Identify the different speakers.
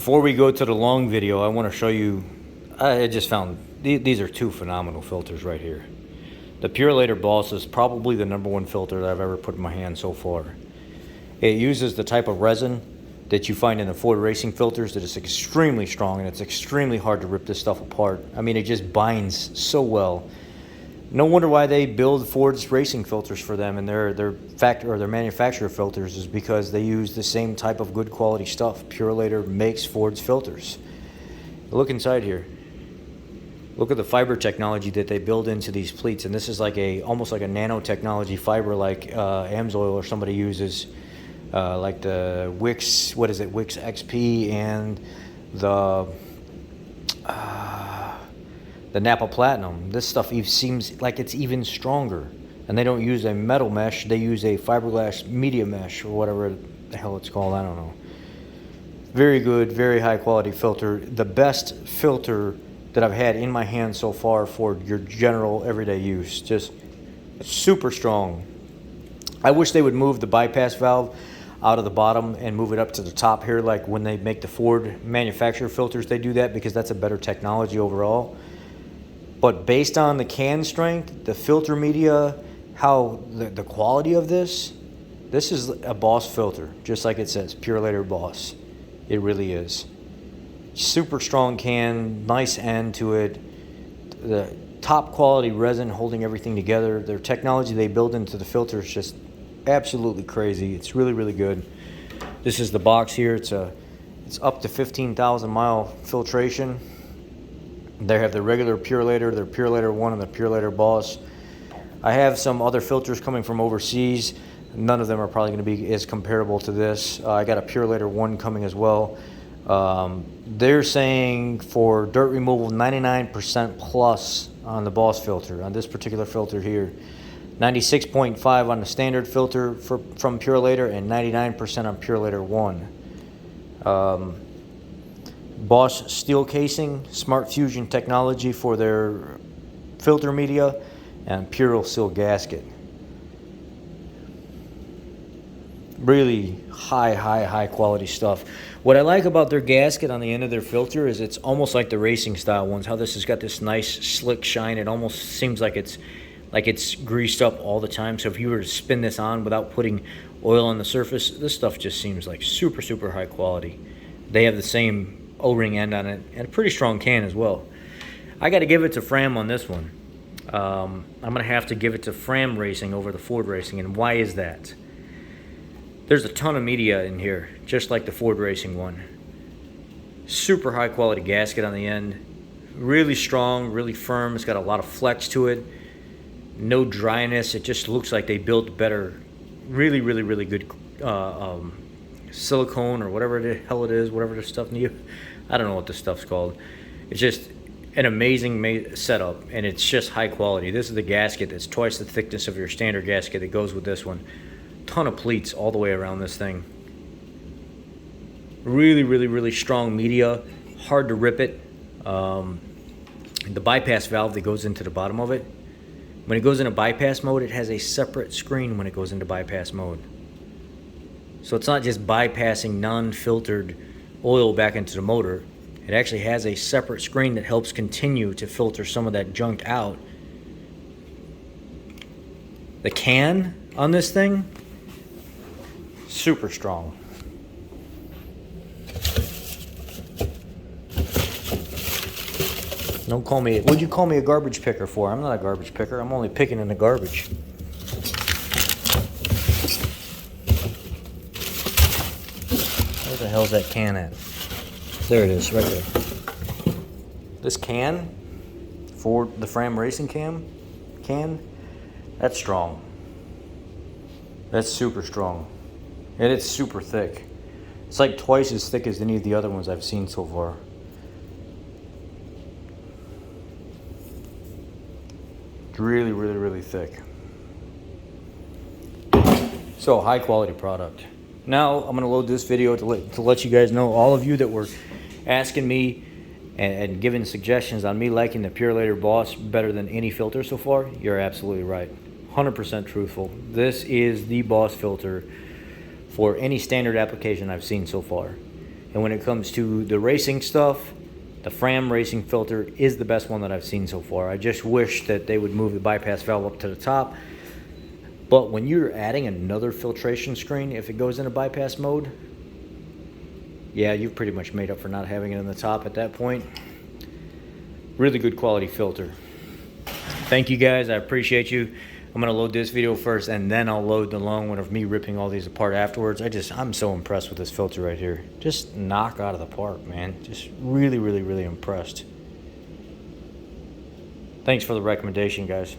Speaker 1: Before we go to the long video, I want to show you, I just found, these are two phenomenal filters right here. The Purolator Boss is probably the #1 filter that I've ever put in my hand so far. It uses the type of resin that you find in the Ford racing filters that is extremely strong, and it's extremely hard to rip this stuff apart. I mean, it just binds so well. No wonder why they build Ford's racing filters for them, and their manufacturer filters is because they use the same type of good quality stuff. Purolator makes Ford's filters. Look inside here. Look at the fiber technology that they build into these pleats, and this is like almost like a nanotechnology fiber, like Amsoil or somebody uses, like the Wix. What is it? Wix XP and the Napa Platinum. This stuff seems like it's even stronger, and they don't use a metal mesh. They use a fiberglass media mesh or whatever the hell it's called. I don't know. Very good, very high quality filter. The best filter that I've had in my hand so far for your general everyday use. Just super strong. I wish they would move the bypass valve out of the bottom and move it up to the top here, like when they make the Ford manufacturer filters. They do that because that's a better technology overall. But based on the can strength, the filter media, how the quality of this is a Boss filter, just like it says, Purolator Boss. It really is. Super strong can, nice end to it. The top quality resin holding everything together. Their technology they build into the filter is just absolutely crazy. It's really, really good. This is the box here. It's up to 15,000 mile filtration. They have the regular Purolator, their Purolator 1, and the Purolator Boss. I have some other filters coming from overseas. None of them are probably going to be as comparable to this. I got a Purolator 1 coming as well. They're saying for dirt removal, 99% plus on the Boss filter, on this particular filter here. 96.5 on the standard filter from Purolator, and 99% on Purolator 1. Boss steel casing, Smart Fusion technology for their filter media, and Puro Seal gasket. Really high quality stuff. What I like about their gasket on the end of their filter is it's almost like the racing style ones, how this has got this nice slick shine. It almost seems like it's greased up all the time. So if you were to spin this on without putting oil on the surface, this stuff just seems like super high quality. They have the same O-ring end on it, and a pretty strong can as well. I got to give it to Fram on this one. I'm going to have to give it to Fram Racing over the Ford Racing, and why is that? There's a ton of media in here, just like the Ford Racing one. Super high quality gasket on the end. Really strong, really firm. It's got a lot of flex to it. No dryness. It just looks like they built better, really good silicone or whatever the hell it is, whatever the stuff I don't know what this stuff's called. It's just an amazing setup, and it's just high quality. This is the gasket that's twice the thickness of your standard gasket that goes with this one. Ton of pleats all the way around this thing. Really strong media, hard to rip it. The bypass valve that goes into the bottom of it, when it goes into bypass mode, it has a separate screen when it goes into bypass mode. So it's not just bypassing non-filtered oil back into the motor. It actually has a separate screen that helps continue to filter some of that junk out. The can on this thing, super strong. Don't call me, what'd you call me a garbage picker for? I'm not a garbage picker. I'm only picking in the garbage. Where the hell's that can at? There it is, right there. This can, for the Fram Racing can, that's strong. That's super strong. And it's super thick. It's like twice as thick as any of the other ones I've seen so far. It's really thick. So, high quality product. Now, I'm going to load this video to let you guys know, all of you that were asking me and giving suggestions on me liking the Purolator Boss better than any filter so far, you're absolutely right. 100% truthful. This is the Boss filter for any standard application I've seen so far. And when it comes to the racing stuff, the Fram racing filter is the best one that I've seen so far. I just wish that they would move the bypass valve up to the top. But when you're adding another filtration screen, if it goes into bypass mode, yeah, you've pretty much made up for not having it in the top at that point. Really good quality filter. Thank you guys, I appreciate you. I'm gonna load this video first and then I'll load the long one of me ripping all these apart afterwards. I'm so impressed with this filter right here. Just knock out of the park, man. Just really, really, really impressed. Thanks for the recommendation, guys.